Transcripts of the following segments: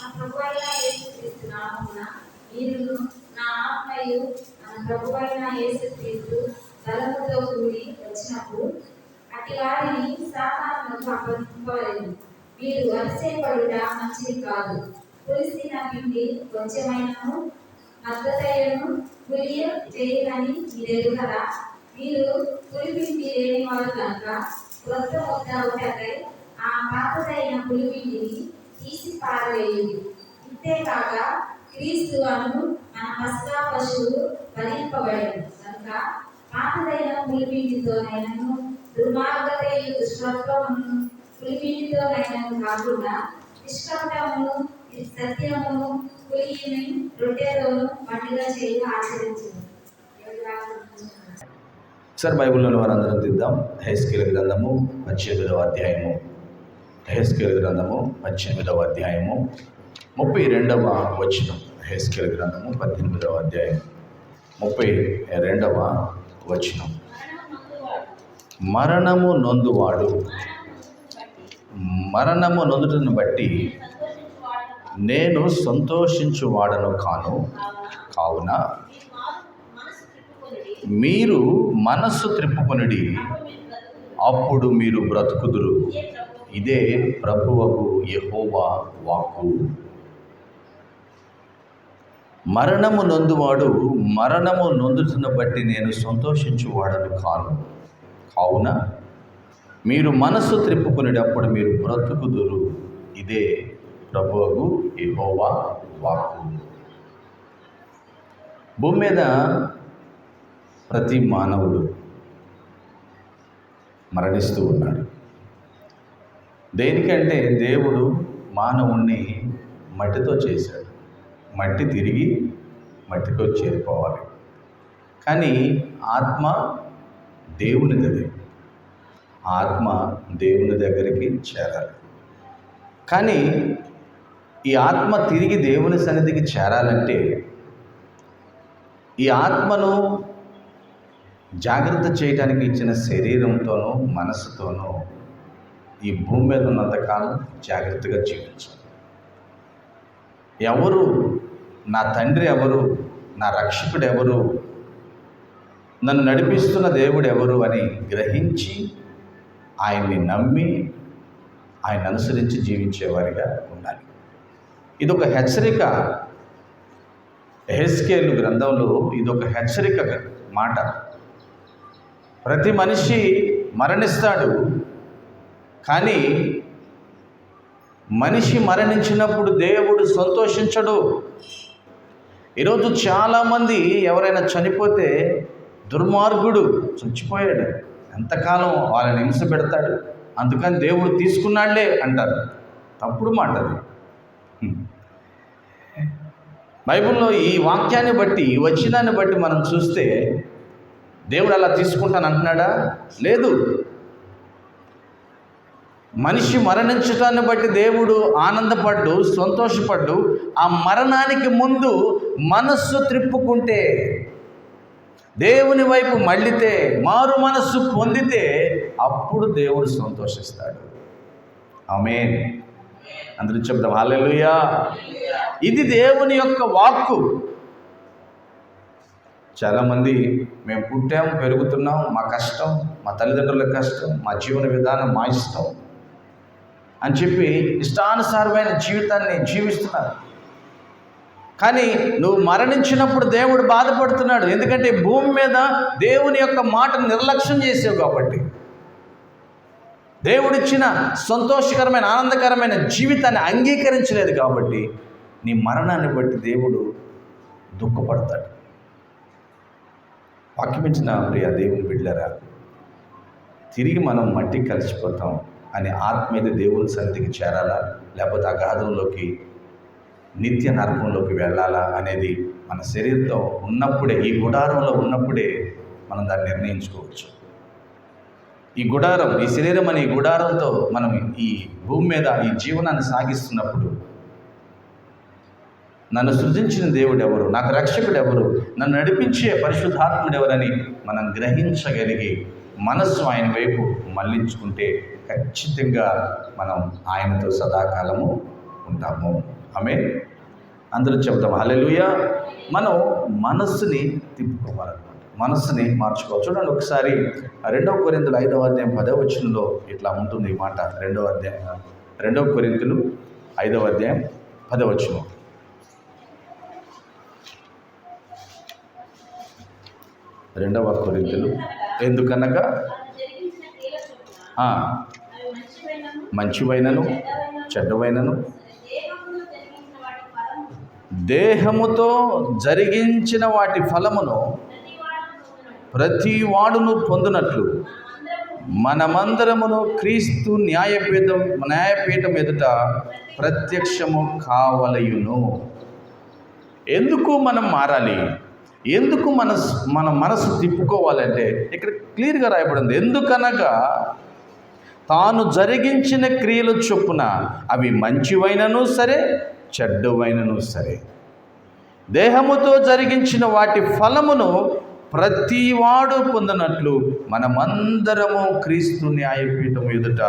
మన ప్రభువైన యేసుక్రీస్తు నామమున మీరును నా ఆత్మయు మన ప్రభువైన యేసుక్రీస్తు బలముతో కూడి వచ్చినప్పుడు అట్టి వారిని సాతానునకు అప్పగింపవలెను. మీరు అతిశయపడుట మంచిది కాదు. పులిసిన పిండి కొంచెమైనను మద్దతయ్యను పులియ చేయదని మీరెరుగరా? మీరు పులిపిండి లేని వారు కనుక క్రొత్త ముద్ద ఒకటై ఆ పాతదైన పులిపిండిని తీసి పారవేయుడి. ఇంతేకాక క్రీస్తు అను మన పస్కా పశువు బలింపబడెను కనుక పాతదైన పులిపిండితోనైనను దుర్మార్గతయు దుష్టత్వమును పులిపిండితోనైనను కాకుండా నిష్కపటమును సత్యమును పులిని రొట్టెతోను పండుగ చేయ ఆచరించింది. సార్ బైబిల్లోని వారందరం తీద్దాం. యెహెజ్కేలు గ్రంథము 18వ అధ్యాయము. యెహెజ్కేలు గ్రంథము 18వ అధ్యాయము 32వ వచనం. యెహెజ్కేలు గ్రంథము 18వ అధ్యాయం 32వ వచనం. మరణము నొందువాడు మరణము నొందుటను బట్టి నేను సంతోషించువాడను కావున మీరు మనస్సు త్రిప్పుకొనుడి, అప్పుడు మీరు బ్రతుకుదురు. ఇదే ప్రభువకు యెహోవా వాక్కు. మరణము నొందువాడు మరణము నొందుటను బట్టి నేను సంతోషించువాడను కావున మీరు మనస్సు త్రిప్పుకొనుడి, అప్పుడు మీరు బ్రతుకుదురు. ఇదే ప్రభువకు యెహోవా వాక్కు. భూమి మీద ప్రతి మానవుడు మరణిస్తూ ఉన్నాడు. దేనికంటే దేవుడు మానవుణ్ణి మట్టితో చేశాడు. మట్టి తిరిగి మట్టితో చేరిపోవాలి. కానీ ఆత్మ దేవునిది. ఆత్మ దేవుని దగ్గరికి చేరాలి. కానీ ఈ ఆత్మ తిరిగి దేవుని సన్నిధికి చేరాలంటే ఈ ఆత్మను జాగ్రత్త చేయడానికి ఇచ్చిన శరీరంతోనూ మనసుతోనూ ఈ భూమి మీద ఉన్నంతకాలం జాగ్రత్తగా జీవించాలి. ఎవరు నా తండ్రి, ఎవరు నా రక్షకుడు, ఎవరు నన్ను నడిపిస్తున్న దేవుడు ఎవరు అని గ్రహించి ఆయన్ని నమ్మి ఆయన అనుసరించి జీవించేవారిగా ఉండాలి. ఇదొక హెచ్చరిక. యెహెజ్కేలు గ్రంథంలో ఇదొక హెచ్చరిక మాట. ప్రతి మనిషి మరణిస్తాడు. కానీ మనిషి మరణించినప్పుడు దేవుడు సంతోషించడు. ఈరోజు చాలామంది ఎవరైనా చనిపోతే దుర్మార్గుడు చచ్చిపోయాడు, ఎంతకాలం వాళ్ళని హింస పెడతాడు, అందుకని దేవుడు తీసుకున్నాడులే అంటారు. తప్పుడు మాట అది. బైబిల్లో ఈ వాక్యాన్ని బట్టి, ఈ వచనాన్ని బట్టి మనం చూస్తే దేవుడు అలా తీసుకుంటాను అంటున్నాడా? లేదు. మనిషి మరణించటాన్ని బట్టి దేవుడు ఆనందపడ్డు, సంతోషపడ్డు. ఆ మరణానికి ముందు మనస్సు త్రిప్పుకుంటే, దేవుని వైపు మళ్ళితే, మారు మనస్సు పొందితే అప్పుడు దేవుడు సంతోషిస్తాడు. ఆమేన్. అందరూ చెప్తాం హల్లెలూయా. ఇది దేవుని యొక్క వాక్కు. చాలామంది మేము పుట్టాం, పెరుగుతున్నాం, మా కష్టం, మా తల్లిదండ్రుల కష్టం, మా జీవన విధానం మా ఇష్టం అని చెప్పి ఇష్టానుసారమైన జీవితాన్ని జీవిస్తున్నారు. కానీ నువ్వు మరణించినప్పుడు దేవుడు బాధపడుతున్నాడు. ఎందుకంటే భూమి మీద దేవుని యొక్క మాటను నిర్లక్ష్యం చేసావు కాబట్టి, దేవుడిచ్చిన సంతోషకరమైన ఆనందకరమైన జీవితాన్ని అంగీకరించలేదు కాబట్టి నీ మరణాన్ని బట్టి దేవుడు దుఃఖపడతాడు. వాక్యమించిన ప్రియ దేవుని బిడ్డలారా, తిరిగి మనం మట్టికి కలిసిపోతాం అనే ఆత్మ మీద దేవుని సన్నిధికి చేరాలా, లేకపోతే అగాధంలోకి నిత్య నరకంలోకి వెళ్ళాలా అనేది మన శరీరంతో ఉన్నప్పుడే, ఈ గుడారంలో ఉన్నప్పుడే మనం దాన్ని నిర్ణయించుకోవచ్చు. ఈ గుడారం, ఈ శరీరం అనే ఈ గుడారంతో మనం ఈ భూమి మీద ఈ జీవనాన్ని సాగిస్తున్నప్పుడు నన్ను సృజించిన దేవుడు ఎవరు, నాకు రక్షకుడు ఎవరు, నన్ను నడిపించే పరిశుద్ధాత్ముడు ఎవరని మనం గ్రహించగలిగి మనస్సు ఆయన వైపు మళ్ళించుకుంటే ఖచ్చితంగా మనం ఆయనతో సదాకాలము ఉంటాము. ఆమేన్. అందరూ చెప్తాం హల్లెలూయా. మనం మనస్సుని తిప్పుకోవాలన్నమాట, మనస్సుని మార్చుకోవాలి. చూడండి ఒకసారి 2 కొరింథీయులు 5వ అధ్యాయం 10వ వచనంలో ఇట్లా ఉంటుంది ఈ మాట. 2 కొరింథీయులు 5వ అధ్యాయం 10వ వచనం. ఎందుకనగా మంచివైనను చెడ్డవైనను దేహముతో జరిగించిన వాటి ఫలమును ప్రతి వాడును పొందునట్లు మనమందరమును క్రీస్తు న్యాయపీఠం ఎదుట ప్రత్యక్షము కావలయును. ఎందుకు మనం మారాలి, ఎందుకు మన మనసు తిప్పుకోవాలంటే ఇక్కడ క్లియర్గా రాయబడింది. ఎందుకనగా తాను జరిగించిన క్రియలు చొప్పున అవి మంచివైనను సరే చెడ్డవైనను సరే దేహముతో జరిగించిన వాటి ఫలమును ప్రతివాడు పొందినట్లు మనమందరము క్రీస్తు న్యాయపీఠం ఎదుట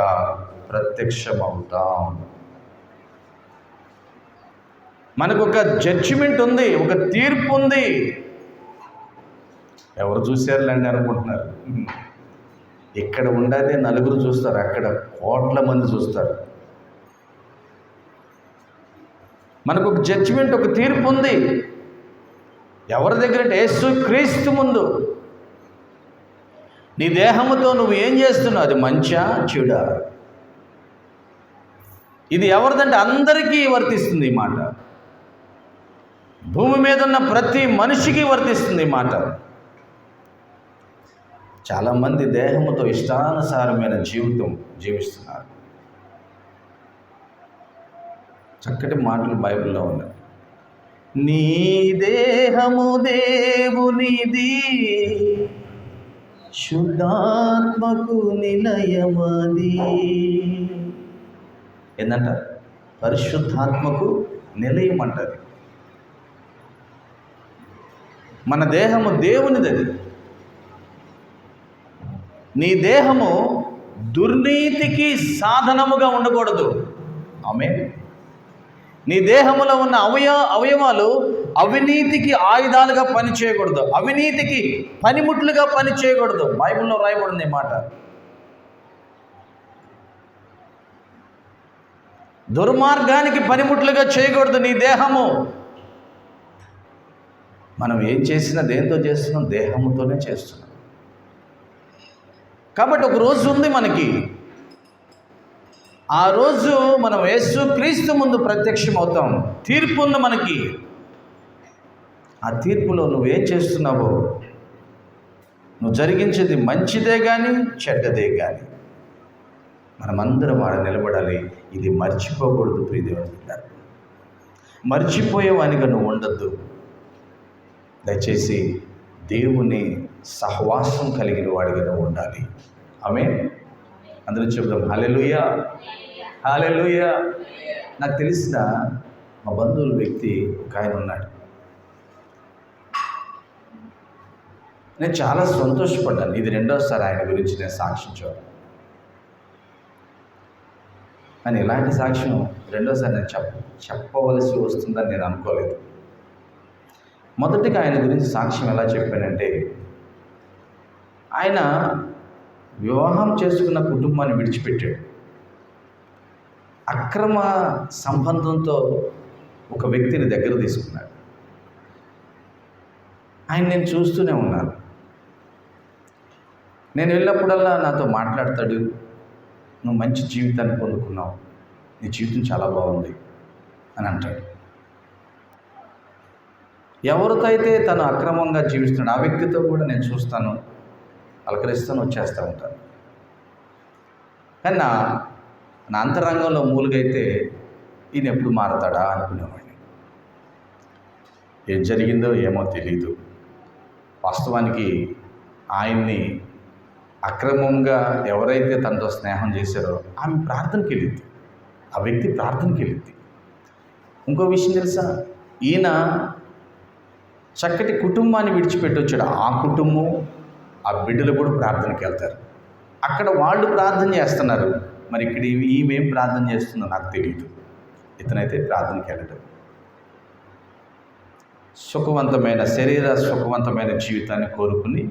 ప్రత్యక్షమవుతాం. మనకు ఒక జడ్జిమెంట్ ఉంది, ఒక తీర్పు ఉంది. ఎవరు చూశారులేండి అనుకుంటున్నారు. ఇక్కడ ఉండదే నలుగురు చూస్తారు, అక్కడ కోట్ల మంది చూస్తారు. మనకు ఒక జడ్జిమెంట్, ఒక తీర్పు ఉంది. ఎవరి దగ్గర అంటే యేసు క్రీస్తు ముందు. నీ దేహముతో నువ్వు ఏం చేస్తున్నావు, అది మంచా చెడా? ఇది ఎవరిదంటే అందరికీ వర్తిస్తుంది ఈ మాట. భూమి మీద ఉన్న ప్రతి మనిషికి వర్తిస్తుంది ఈ మాట. చాలామంది దేహముతో ఇష్టానుసారమైన జీవితం జీవిస్తున్నారు. చక్కటి మాటలు బైబిల్లో ఉన్నాయి. నీ దేహము దేవునిది, శుద్ధాత్మకు నిలయమది. ఏందంట? పరిశుద్ధాత్మకు నిలయం అంటది. మన దేహము దేవునిది. అది నీ దేహము దుర్నీతికి సాధనముగా ఉండకూడదు. ఆమేన్. నీ దేహములో ఉన్న అవయవాలు అవినీతికి ఆయుధాలుగా పనిచేయకూడదు, అవినీతికి పనిముట్లుగా పనిచేయకూడదు. బైబిల్లో రాయబడింది ఈ మాట. దుర్మార్గానికి పనిముట్లుగా చేయకూడదు నీ దేహము. మనం ఏం చేసినా దేంతో చేస్తున్నాం? దేహముతోనే చేస్తున్నాం. కాబట్టి ఒక రోజు ఉంది మనకి. ఆ రోజు మనం యేసు క్రీస్తు ముందు ప్రత్యక్షం అవుతాం. తీర్పు ఉంది మనకి. ఆ తీర్పులో నువ్వేం చేస్తున్నావో, నువ్వు జరిగించేది మంచిదే కానీ చెడ్డదే కానీ మనమందరం ఆడ నిలబడాలి. ఇది మర్చిపోకూడదు ప్రియదేవుని గారు. మర్చిపోయేవానిగా నువ్వు ఉండద్దు. దయచేసి దేవుని సహవాసం కలిగిన వాడిగా నువ్వు ఉండాలి. ఆమేన్. అందరూ చెప్దాం హల్లెలూయా, హల్లెలూయా. నాకు తెలిసిన మా బంధువుల వ్యక్తి ఒక ఆయన ఉన్నాడు. నేను చాలా సంతోషపడ్డాను. ఇది 2వసారి ఆయన గురించి నేను సాక్షించాను. కానీ ఇలాంటి సాక్ష్యం 2వసారి నేను చెప్పవలసి వస్తుందని నేను అనుకోలేదు. మొదటిగా ఆయన గురించి సాక్ష్యం ఎలా చెప్పానంటే, ఆయన వివాహం చేసుకున్న కుటుంబాన్ని విడిచిపెట్టాడు. అక్రమ సంబంధంతో ఒక వ్యక్తిని దగ్గర తీసుకున్నాడు. ఆయన నేను చూస్తూనే ఉన్నాను. నేను వెళ్ళినప్పుడల్లా నాతో మాట్లాడతాడు. నువ్వు మంచి జీవితాన్ని పొందుకున్నావు, నీ జీవితం చాలా బాగుంది అని అంటాడు. ఎవరితో అయితే తను అక్రమంగా జీవిస్తున్నాడు ఆ వ్యక్తితో కూడా నేను చూస్తాను, పలకరిస్తాను, వచ్చేస్తూ ఉంటాను. కానీ నా అంతరంగంలో మూలుగైతే ఈయన ఎప్పుడు మారతాడా అనుకునేవాడిని. ఏం జరిగిందో ఏమో తెలీదు. వాస్తవానికి ఆయన్ని అక్రమంగా ఎవరైతే తనతో స్నేహం చేశారో ఆమె ప్రార్థనకి వెళ్ళింది, ఆ వ్యక్తి ప్రార్థనకి వెళ్ళింది. ఇంకో విషయం తెలుసా, ఈయన చక్కటి కుటుంబాన్ని విడిచిపెట్టి వచ్చాడు. ఆ కుటుంబం, ఆ బిడ్డలు కూడా ప్రార్థనకి వెళ్తారు. అక్కడ వాళ్ళు ప్రార్థన చేస్తున్నారు, మరి ఇక్కడ ఈమె ఏం ప్రార్థన చేస్తుందో నాకు తెలియదు. ఇతనైతే ప్రార్థనకి వెళ్ళడం. సుఖవంతమైన సుఖవంతమైన జీవితాన్ని కోరుకుని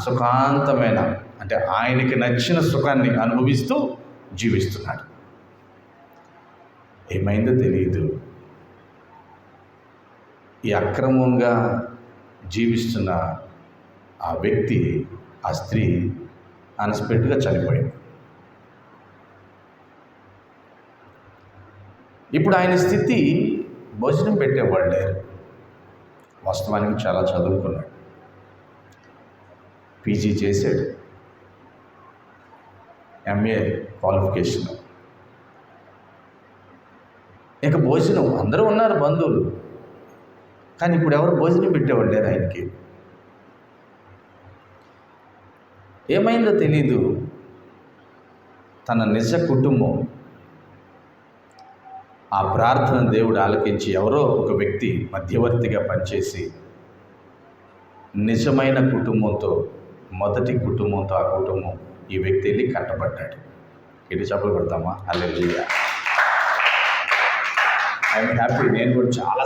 సుఖాంతమైన అంటే ఆయనకి నచ్చిన సుఖాన్ని అనుభవిస్తూ జీవిస్తున్నాడు. ఏమైందో తెలియదు. ఈ అక్రమంగా జీవిస్తున్న ఆ వ్యక్తి, ఆ స్త్రీ అన్ఎక్స్పెక్టెడ్గా చనిపోయింది. ఇప్పుడు ఆయన స్థితి భోజనం పెట్టేవాళ్ళు లేరు. వాస్తవానికి చాలా చదువుకున్నాడు, పీజీ చేశాడు, ఎంఏ క్వాలిఫికేషన్. ఇక భోజనం అందరూ ఉన్నారు బంధువులు, కానీ ఇప్పుడు ఎవరు భోజనం పెట్టేవాళ్ళు లేరు ఆయనకి. ఏమైందో తెలీదు. తన నిజ కుటుంబం ఆ ప్రార్థన దేవుడు ఆలకించి ఎవరో ఒక వ్యక్తి మధ్యవర్తిగా పనిచేసి నిజమైన కుటుంబంతో, మొదటి కుటుంబంతో ఆ కుటుంబం ఈ వ్యక్తి వెళ్ళి కట్టబడ్డాడు. ఇటు చెప్పలు పెడతామా? హల్లెలూయా. I'm happy. నేను కూడా చాలా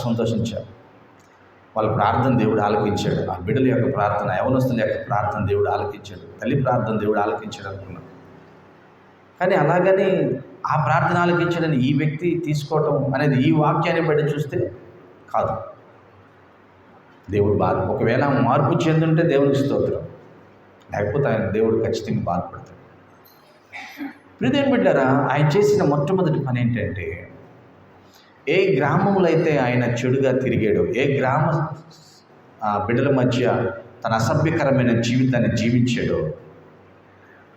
సంతోషించాను. వాళ్ళ ప్రార్థన దేవుడు ఆలకించాడు. ఆ బిడ్డల యొక్క ప్రార్థన, యవనస్తుల యొక్క ప్రార్థన దేవుడు ఆలకించాడు. తల్లి ప్రార్థన దేవుడు ఆలకించాడు అనుకున్నాను. కానీ అలాగని ఆ ప్రార్థన ఆలకించాడని ఈ వ్యక్తి తీసుకోవటం అనేది ఈ వాక్యాన్ని బట్టి చూస్తే కాదు. దేవుడు ఒకవేళ మార్పు చెందుంటే దేవునికి స్తోత్రం, లేకపోతే ఆయన దేవుడు ఖచ్చితంగా బాధపడతాడు. ప్రియదేవుని బిడ్డలారా, ఆయన చేసిన మొట్టమొదటి పని ఏంటంటే, ఏ గ్రామంలో అయితే ఆయన చెడుగా తిరిగాడో, ఏ గ్రామ బిడ్డల మధ్య తన అసభ్యకరమైన జీవితాన్ని జీవించాడో,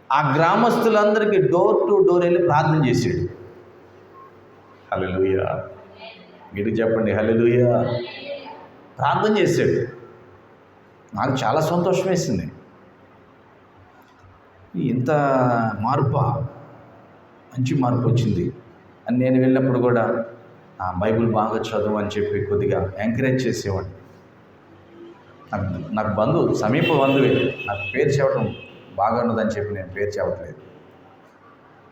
ఆ గ్రామస్తులందరికీ డోర్ టు డోర్ వెళ్ళి ప్రార్థన చేశాడు. హల్లెలూయా. మీరు చెప్పండి హల్లెలూయా. ప్రార్థన చేశాడు. నాకు చాలా సంతోషం వేసింది. ఇంత మంచి మార్పు వచ్చింది అని నేను వెళ్ళినప్పుడు కూడా బైబిల్ బాగా చదువు అని చెప్పి కొద్దిగా ఎంకరేజ్ చేసేవాడు. నాకు సమీప బంధువే. నాకు పేరు చెప్పడం బాగా ఉన్నదని చెప్పి నేను పేరు చెప్పట్లేదు,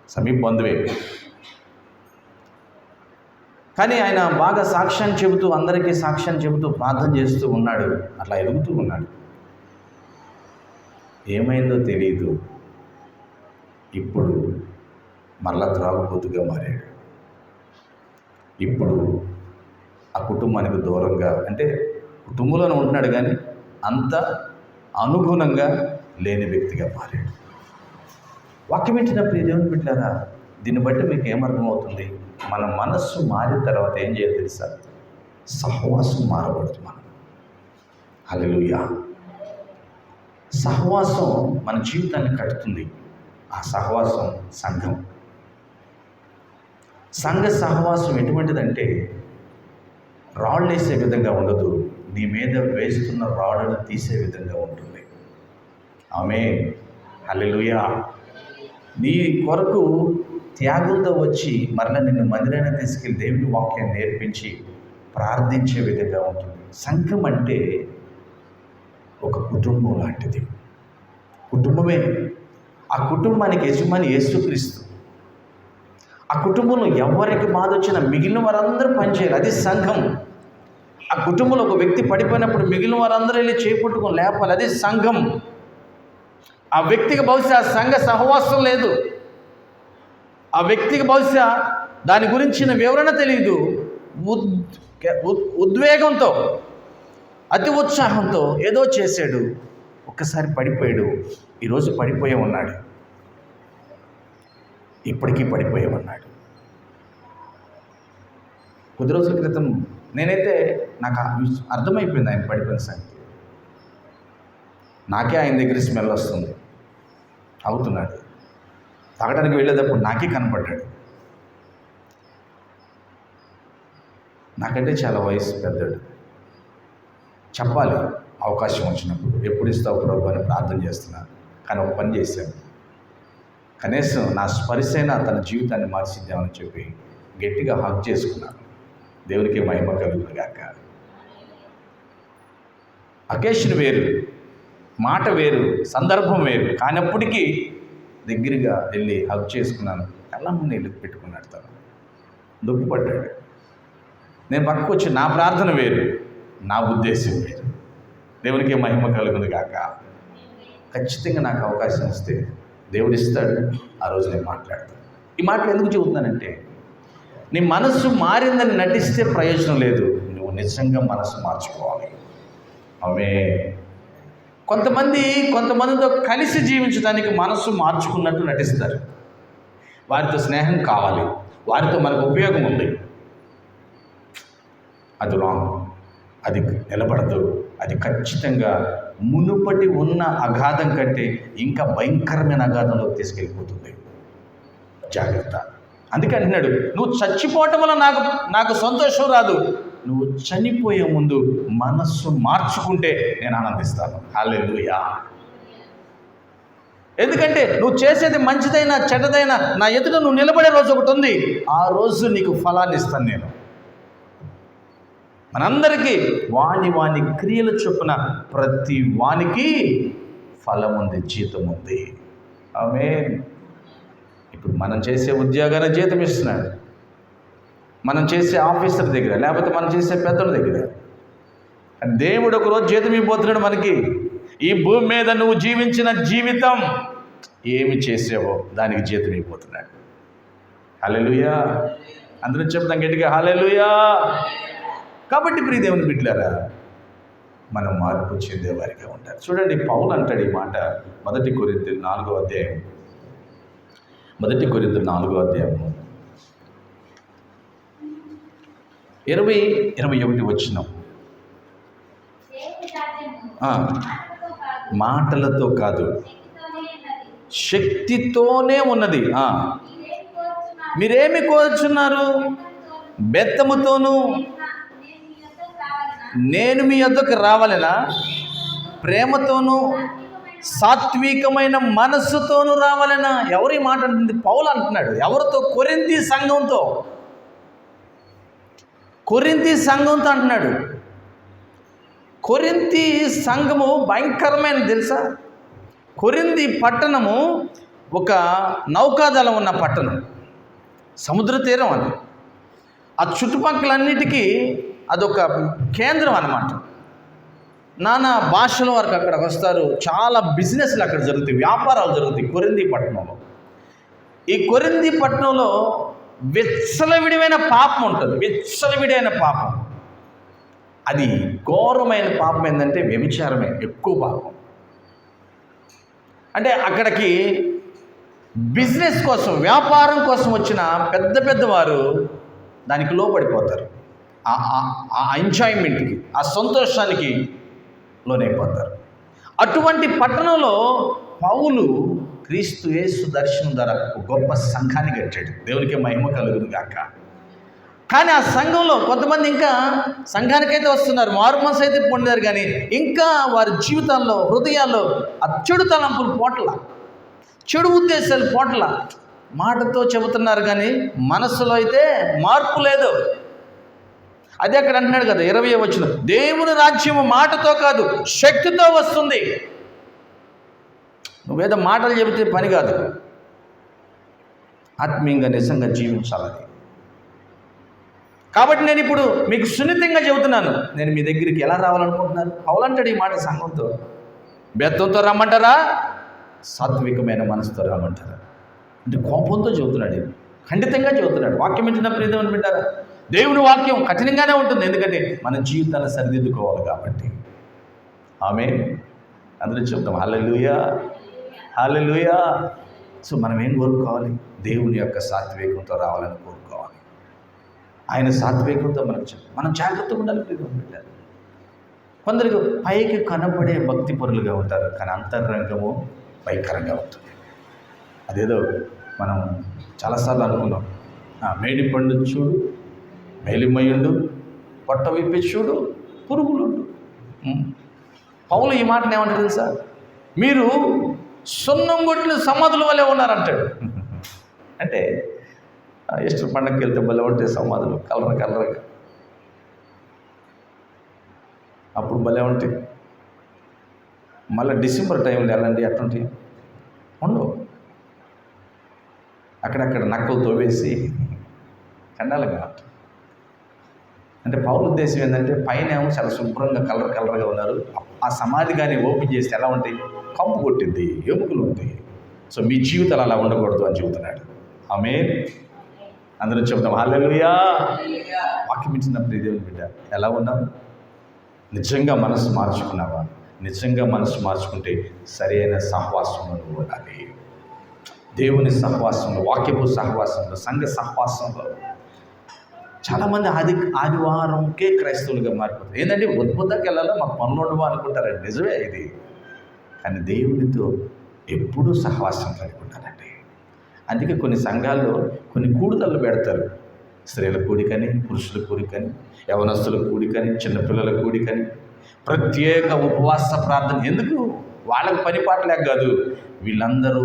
సమీప బంధువే. కానీ ఆయన బాగా సాక్ష్యాన్ని చెబుతూ, అందరికీ సాక్ష్యాన్ని చెబుతూ ప్రార్థన చేస్తూ ఉన్నాడు. అట్లా ఎదుగుతూ ఉన్నాడు. ఏమైందో తెలియదు. ఇప్పుడు మరలా త్రాగుబోతుగా మారాడు. ఇప్పుడు ఆ కుటుంబానికి దూరంగా, అంటే కుటుంబంలోనే ఉంటున్నాడు కానీ అంత అనుగుణంగా లేని వ్యక్తిగా మారాడు. వాక్యం ఇచ్చిన ప్రియ దేవుని బిడ్డలారా, దీన్ని బట్టి మీకు ఏమర్థమవుతుంది? మన మనస్సు మారిన తర్వాత ఏం చేయాలి తెలుసా? సహవాసం మారకూడదు మనం. హల్లెలూయా. సహవాసం మన జీవితాన్ని కట్టుతుంది. ఆ సహవాసం సంఘం. సంఘ సహవాసం ఎటువంటిదంటే, రాళ్ళు వేసే విధంగా ఉండదు, నీ మీద వేస్తున్న రాళ్ళను తీసే విధంగా ఉంటుంది. ఆమేన్. హల్లెలూయా. నీ కొరకు త్యాగంతో వచ్చి మరలా నిన్ను మందిరాన్ని తీసుకెళ్ళి దేవుని వాక్యాన్ని నేర్పించి ప్రార్థించే విధంగా ఉంటుంది. సంఘం అంటే ఒక కుటుంబం లాంటిది. కుటుంబమే. ఆ కుటుంబానికి యజమాని యేసుక్రీస్తు. ఆ కుటుంబంలో ఎవరికి బాధ వచ్చినా మిగిలిన వారందరూ పనిచేయాలి. అది సంఘం. ఆ కుటుంబంలో ఒక వ్యక్తి పడిపోయినప్పుడు మిగిలిన వారందరూ వెళ్ళి చేపట్టుకొని లేపాలి. అది సంఘం. ఆ వ్యక్తికి బహుశా సంఘ సహవాసం లేదు, ఆ వ్యక్తికి బహుశా దాని గురించిన వివరణ తెలియదు. ఉద్వేగంతో, అతి ఉత్సాహంతో ఏదో చేశాడు, ఒక్కసారి పడిపోయాడు. ఈరోజు పడిపోయే ఉన్నాడు, ఇప్పటికీ పడిపోయే ఉన్నాడు. కొద్ది రోజుల క్రితం నేనైతే నాకు అర్థమైపోయింది ఆయన పడిపోయిన సంగతి. నాకే ఆయన దగ్గర స్మెల్ వస్తుంది. అవుతున్నాడు. తాగడానికి వెళ్ళేటప్పుడు నాకే కనపడ్డాడు. నాకంటే చాలా వయసు పెద్దడు. చెప్పాలి అవకాశం వచ్చినప్పుడు, ఎప్పుడు ఇస్తావు ప్రభు అని ప్రార్థన చేస్తున్నాను. కానీ ఒక పని చేశాను, కనీసం నా స్పర్శైనా తన జీవితాన్ని మార్చిద్దామని చెప్పి గట్టిగా హగ్ చేసుకున్నాను. దేవునికి మహిమ కలుగునుగాక. అకేషన్ వేరు, మాట వేరు, సందర్భం వేరు, కానప్పటికీ దగ్గరగా వెళ్ళి హగ్ చేసుకున్నాను. కళ్ళమ్మ నీళ్ళు పెట్టుకున్నాడు, తను దుఃఖపడ్డాడు. నేను పక్కకు వచ్చి నా ప్రార్థన వేరు, నా ఉద్దేశం వేరు. దేవునికి మహిమ కలుగును గాక. ఖచ్చితంగా నాకు అవకాశం ఇస్తే దేవుడు ఇస్తాడు, ఆ రోజు నేను మాట్లాడతాను. ఈ మాటలు ఎందుకు చెబుతున్నానంటే, నీ మనస్సు మారిందని నటిస్తే ప్రయోజనం లేదు, నువ్వు నిజంగా మనసు మార్చుకోవాలి. అవే కొంతమందితో కలిసి జీవించడానికి మనస్సు మార్చుకున్నట్టు నటిస్తారు. వారితో స్నేహం కావాలి, వారితో మనకు ఉపయోగం ఉంది. అది రాంగ్, అది నిలబడదు. అది ఖచ్చితంగా మునుపటి ఉన్న అగాధం కంటే ఇంకా భయంకరమైన అగాధంలోకి తీసుకెళ్ళిపోతుంది. జాగ్రత్త. అందుకే అంటున్నాడు, నువ్వు చచ్చిపోవటం వల్ల నాకు సంతోషం రాదు, నువ్వు చనిపోయే ముందు మనస్సు మార్చుకుంటే నేను ఆనందిస్తాను. హల్లెలూయా. ఎందుకంటే నువ్వు చేసేది మంచిదైనా చెడ్డదైనా నా ఎదుట నువ్వు నిలబడే రోజు ఒకటి ఉంది. ఆ రోజు నీకు ఫలాన్ని ఇస్తాను నేను. మనందరికీ వాని క్రియల చొప్పున ప్రతి వానికి ఫలం ఉంది, జీతం ఉంది. ఆమేన్. ఇప్పుడు మనం చేసే ఉద్యోగాన్ని జీతం ఇస్తున్నాడు, మనం చేసే ఆఫీసర్ దగ్గర, లేకపోతే మనం చేసే పెద్దల దగ్గర. దేవుడు ఒకరోజు జీతం ఇవ్వబోతున్నాడు మనకి. ఈ భూమి మీద నువ్వు జీవించిన జీవితం ఏమి చేసావో దానికి జీతం ఇవ్వబోతున్నాడు. హల్లెలూయా. అందరం చెప్తాం గట్టిగా, హల్లెలూయా. కాబట్టి ప్రియ దేవుని బిడ్డలారా, మనం మార్పు చెందేవారిగా ఉంటారు. చూడండి, పౌలు అంటాడు ఈ మాట 1 కొరింథీయులు 4వ అధ్యాయం 20-21 వచనం. మాటలతో కాదు, శక్తితోనే ఉన్నది. మీరేమి కోరుచున్నారు? బెత్తముతోనూ నేను మీ యొద్దకు రావాలనా? ప్రేమతోనూ సాత్వికమైన మనస్సుతోనూ రావాలనా? ఎవరి మాట అంటుంది? పౌలు అంటున్నాడు. ఎవరితో? కొరింథీ సంఘంతో అంటున్నాడు. కొరింథీ సంఘము భయంకరమైన, తెలుసా? కొరింథీ పట్టణము ఒక నౌకాదళం ఉన్న పట్టణం, సముద్ర తీరం. అది ఆ చుట్టుపక్కలన్నిటికీ అదొక కేంద్రం అన్నమాట. నానా భాషల వరకు అక్కడికి వస్తారు. చాలా బిజినెస్లు అక్కడ జరుగుతాయి, వ్యాపారాలు జరుగుతాయి కొరింథీ పట్టణంలో. ఈ కొరింథీ పట్టణంలో విచ్చలవిడిమైన పాపం ఉంటుంది, విచ్చలవిడైన పాపం. అది ఘోరమైన పాపం ఏంటంటే వ్యభిచారమే ఎక్కువ పాపం. అంటే అక్కడికి బిజినెస్ కోసం, వ్యాపారం కోసం వచ్చిన పెద్ద వారు దానికి లోపడిపోతారు. ఆ ఎంజాయ్మెంట్కి, ఆ సంతోషానికి లోనైపోతారు. అటువంటి పట్టణంలో పౌలు క్రీస్తు యేసు దర్శనం ద్వారా ఒక గొప్ప సంఘాన్ని కట్టాడు. దేవునికి మహిమ కలుగును గాక. కానీ ఆ సంఘంలో కొంతమంది ఇంకా సంఘానికైతే వస్తున్నారు, మారుమనసు అయితే పొందారు, కానీ ఇంకా వారి జీవితాల్లో, హృదయాల్లో ఆ చెడు తలంపులు పోట్ల, చెడు ఉద్దేశాలు పోట్ల. మాటతో చెబుతున్నారు కానీ మనస్సులో అయితే మార్పు లేదు. అదే అక్కడ అంటున్నాడు కదా 20వ వచనం, దేవుని రాజ్యము మాటతో కాదు శక్తితో వస్తుంది. నువ్వేదో మాటలు చెబితే పని కాదు, ఆత్మీయంగా నిజంగా జీవించాలని. కాబట్టి నేను ఇప్పుడు మీకు సున్నితంగా చెబుతున్నాను, నేను మీ దగ్గరికి ఎలా రావాలనుకుంటున్నాను? పౌలంటాడు ఈ మాట సంఘంతో. బెత్తంతో రమ్మంటారా? సాత్వికమైన మనసుతో రమ్మంటారా? అంటే కోపంతో చెబుతున్నాడు, ఖండితంగా చెబుతున్నాడు. వాక్యం వింటున్న ప్రియదేవుని బిడ్డారా, దేవుని వాక్యం కఠినంగానే ఉంటుంది, ఎందుకంటే మన జీవితాన్ని సరిదిద్దుకోవాలి కాబట్టి. ఆమేన్. అందరూ చెప్తాం హల్లెలూయా, హల్లెలూయా. సో మనం ఏం కోరుకోవాలి? దేవుని యొక్క సాత్వికంతో రావాలని కోరుకోవాలి. ఆయన సాత్వికంతో మనం జాగ్రత్తగా ఉండాలి ప్రియదేవుని బిడ్డారా. కొందరికి పైకి కనపడే భక్తి పరులుగా ఉంటారు, కానీ అంతరంగము భయంకరంగా ఉంటుంది. అదేదో మనం చాలాసార్లు అనుకున్నాం, మేడి పండు చూడు, మేలిమయుండు, పొట్ట విప్పి చూడు, పురుగులుండు. పౌలు ఈ మాటను ఏమంటారు తెలుసా? మీరు సున్నం కొట్టిన సమాధుల వల్లే ఉన్నారంటాడు. అంటే ఈస్టర్ పండగకి వెళ్తే భలే ఉంటాయి సమాధులు, కలర్గా. అప్పుడు భలే ఉంటాయి. మళ్ళీ డిసెంబర్ టైంలో వెళ్ళండి, ఎట్లుంటాయి? ఉండవు. అక్కడక్కడ నక్కలు తోవేసి చండాలంగా ఉంటుంది. అంటే పౌరు ఉద్దేశం ఏంటంటే పైన ఏమో చాలా శుభ్రంగా కలర్గా ఉన్నారు, ఆ సమాధి కానీ ఓపెన్ చేస్తే ఎలా ఉంటాయి, కంపు కొట్టింది, ఎముకలు ఉంటాయి. సో మీ జీవితాలు అలా ఉండకూడదు అని చెబుతున్నాడు. ఆమేన్. అందరూ చెప్తాం హల్లెలూయా. వాక్యం ఇచ్చినప్పుడు దేవుని బిడ్డ ఎలా ఉన్నావు? నిజంగా మనసు మార్చుకున్నావా? నిజంగా మనసు మార్చుకుంటే సరైన సహవాసంలో నువ్వు ఉండాలి. దేవుని సహవాసంలో, వాక్యపు సహవాసంలో, సంఘ సహవాసంలో. చాలామంది ఆదివారంకే క్రైస్తవులుగా మారిపోతారు. ఏంటంటే ఉద్భుతకి వెళ్ళాలో మాకు పనులు ఉండవా అనుకుంటారండి. నిజమే ఇది. కానీ దేవునితో ఎప్పుడూ సహవాసం కలిగి ఉండాలండి. అందుకే కొన్ని సంఘాల్లో కొన్ని కూడుదలు పెడతారు. స్త్రీల కూడికని, పురుషుల కూడికని, యవనస్తుల కూడికని, చిన్నపిల్లల కూడికని, ప్రత్యేక ఉపవాస ప్రార్థన. ఎందుకు? వాళ్ళకి పనిపాటలేక కాదు, వీళ్ళందరూ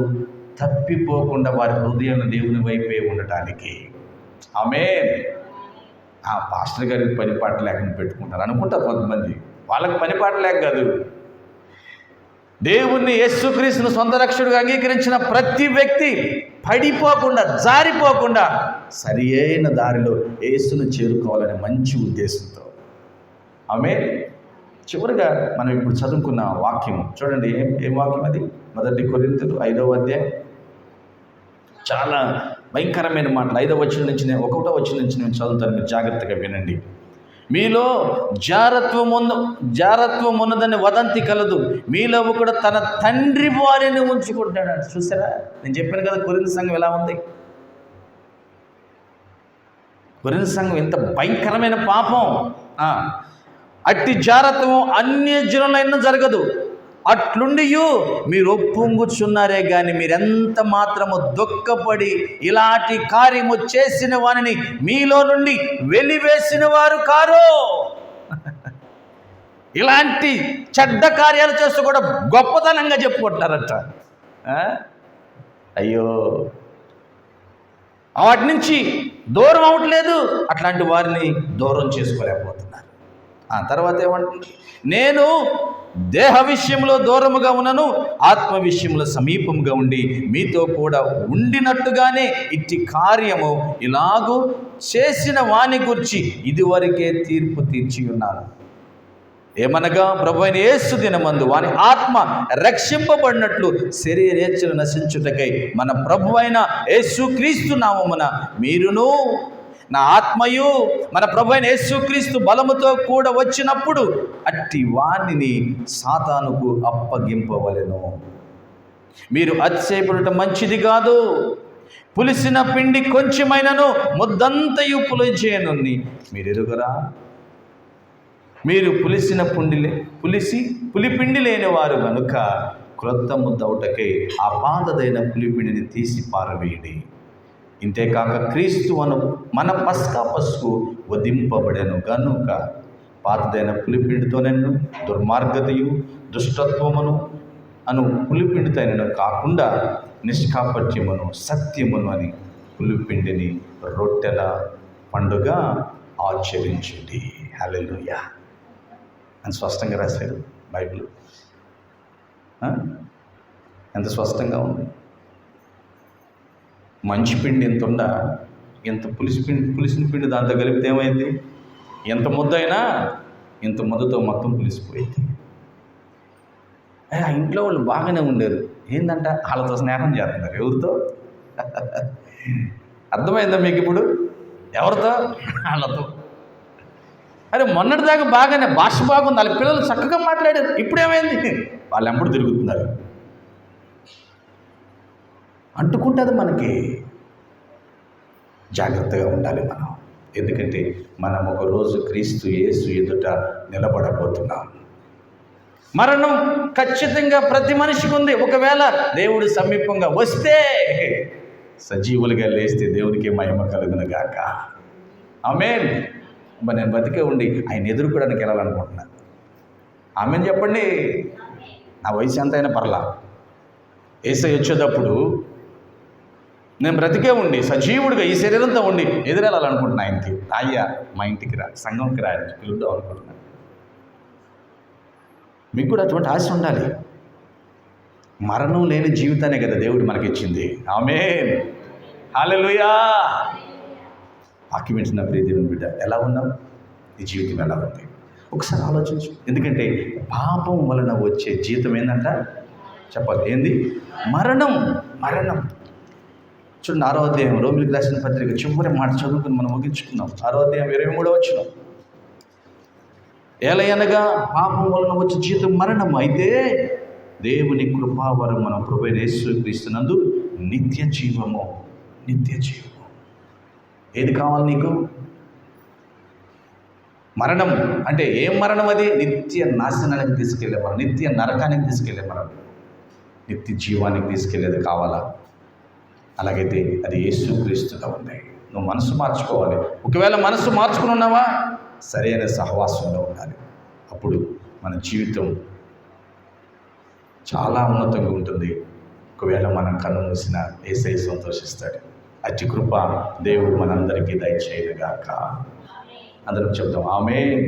తప్పిపోకుండా వారి హృదయం దేవుని వైపే ఉండటానికి. ఆమేన్. ఆ పాస్టర్ గారికి పనిపాట లేకుండా పెట్టుకుంటారు అనుకుంటారు కొంతమంది. వాళ్ళకి పనిపాట లేక కాదు, దేవుణ్ణి యేసుక్రీస్తును సొంత రక్షకుడిగా అంగీకరించిన ప్రతి వ్యక్తి పడిపోకుండా, జారిపోకుండా సరి అయిన దారిలో యేసును చేరుకోవాలనే మంచి ఉద్దేశంతో. ఆమేన్. చివరిగా మనం ఇప్పుడు చదువుకున్న వాక్యం చూడండి. ఏం వాక్యం అది? 1 కొరింథీయులు 5వ అధ్యాయం. చాలా భయంకరమైన మాటలు. 5వ వచనం నుంచి 1వ వచనం నుంచి నేను చదువుతాను, మీరు జాగ్రత్తగా వినండి. మీలో జారత్వం ఉన్నదని వదంతి కలదు, మీలో ఒకడు తన తండ్రి వారిని ఉంచుకుంటాడు. చూసారా, నేను చెప్పాను కదా కొరింథీ సంఘం ఎలా ఉంది. కొరింథీ సంఘం ఎంత భయంకరమైన పాపం. అట్టి జారత్వం అన్య జనులైనా జరగదు. అట్లుండి మీరు ఒప్పుంగుచున్నారే కానీ మీరెంత మాత్రము దుఃఖపడి ఇలాంటి కార్యము చేసిన వారిని మీలో నుండి వెలివేసిన వారు కారు. ఇలాంటి చెడ్డ కార్యాలు చేస్తూ కూడా గొప్పతనంగా చెప్పుకుంటారట. అయ్యో, వాటి నుంచి దూరం అవ్వట్లేదు, అట్లాంటి వారిని దూరం చేసుకోలేకపోతున్నారు. తర్వాత ఏమంటుంది? నేను దేహ విషయంలో దూరముగా ఉన్నను, ఆత్మ విషయంలో సమీపంగా ఉండి మీతో కూడా ఉండినట్టుగానే ఇట్టి కార్యము ఇలాగూ చేసిన వాని గురించి ఇదివరకే తీర్పు తీర్చి ఉన్నాను. ఏమనగా ప్రభువైన యేసు దినమందు వాని ఆత్మ రక్షింపబడినట్లు శరీరేచ్ఛలు నశించుటకై మన ప్రభువైన యేసుక్రీస్తు నామమున మీరును నా ఆత్మయు మన ప్రభువైన యేసుక్రీస్తు బలముతో కూడా వచ్చినప్పుడు అట్టి వాణిని సాతానుకు అప్పగింపవలెను. మీరు అతిశయపడటం మంచిది కాదు. పులిసిన పిండి కొంచెమైనను ముద్దంతయు పులించేయను మీరు ఎరుగరా? మీరు పులిపిండి లేని వారు కనుక క్రొత్త ముద్దవుటకై ఆ పాతదైన పులిపిండిని తీసి పారవేయడి. ఇంతేకాక క్రీస్తు మన పస్కా పసుపు వధింపబడెను గనుక పాతదైన పులిపిండితోనైనా దుర్మార్గతయు దుష్టత్వమును అను పులిపిండితోనైనా కాకుండా నిష్కాపట్యమును సత్యమును అని పులిపిండిని రొట్టెల పండుగ ఆచరించుడి. హల్లెలూయా అని స్పష్టంగా రాశారు బైబిల్. ఎంత స్పష్టంగా ఉంది. మంచి పిండి ఎంత ఉండా, ఎంత పులిసిన పిండి దాంతో కలిపితే ఏమైంది? ఎంత ముద్ద అయినా ఇంత ముద్దతో మొత్తం పులిసిపోయింది. ఆ ఇంట్లో వాళ్ళు బాగానే ఉండేది. ఏంటంట, వాళ్ళతో స్నేహం చేస్తున్నారు. ఎవరితో? అర్థమైందా మీకు ఇప్పుడు? ఎవరితో? వాళ్ళతో. అరే మొన్నటిదాకా బాగానే భాష బాగుంది, వాళ్ళ పిల్లలు చక్కగా మాట్లాడారు, ఇప్పుడు ఏమైంది? వాళ్ళు ఎప్పుడు తిరుగుతున్నారు. అంటుకుంటుంది మనకి. జాగ్రత్తగా ఉండాలి మనం. ఎందుకంటే మనం ఒకరోజు క్రీస్తు యేసు ఎదుట నిలబడబోతున్నాం. మరణం ఖచ్చితంగా ప్రతి మనిషికి ఉంది. ఒకవేళ దేవుడు సమీపంగా వస్తే, సజీవులుగా లేస్తే దేవునికి మహిమ కలుగును గాక. ఆమేన్. మరి నేను బతికే ఉండి ఆయన ఎదుర్కోవడానికి వెళ్ళాలనుకుంటున్నాను. ఆమేన్ చెప్పండి. నా వయసు ఎంత అయినా పర్లా, యేసయ్య వచ్చేటప్పుడు నేను బ్రతికే ఉండి సజీవుడిగా ఈ శరీరంతో ఉండి ఎదురెళ్ళాలనుకుంటున్నా ఆయనకి. అయ్యా మా ఇంటికి రా, సంఘంకి రా అని పిలుద్దాం అనుకుంటున్నాను. మీకు కూడా అటువంటి ఆశ ఉండాలి. మరణం లేని జీవితాన్ని కదా దేవుడు మనకిచ్చింది. ఆమేన్. హల్లెలూయా. వాక్యం వింటున్న ప్రియ దేవుని బిడ్డ, ఎలా ఉన్నావు? నీ జీవితం ఎలా ఉంది? ఒకసారి ఆలోచించు. ఎందుకంటే పాపం వలన వచ్చే జీతం ఏంటంట? చెప్పాలి, ఏంది? మరణం. మరణం. చూడండి, 6వ అధ్యాయం రోమిలికి రాసిన పత్రిక చివరి మాట చదువుకుని మనం ముగించుకున్నాం. 6వ అధ్యాయం 23వ వచనం. ఏలయనగా పాపం వలన వచ్చే జీతం మరణం, అయితే దేవుని కృపావరం మన ప్రభువైన యేసుక్రీస్తునందు నిత్య జీవము. నిత్య జీవము. ఏది కావాలి నీకు? మరణం అంటే ఏం మరణం? అది నిత్య నాశనానికి తీసుకెళ్లే మరణం, నిత్య నరకానికి తీసుకెళ్లే మరణం. నిత్య జీవానికి తీసుకెళ్లేది కావాలా? అలాగైతే అది యేసుక్రీస్తులో ఉంది. నువ్వు మనసు మార్చుకోవాలి. ఒకవేళ మనసు మార్చుకుని ఉన్నావా, సరైన సహవాసంలో ఉండాలి. అప్పుడు మన జీవితం చాలా ఉన్నతంగా ఉంటుంది. ఒకవేళ మనం కన్ను మూసిన యేసయ్య సంతోషిస్తాడు. అట్టి కృప దేవుడు మనందరికీ దయచేయనుగాక. అందరం చెప్తాం ఆమేన్.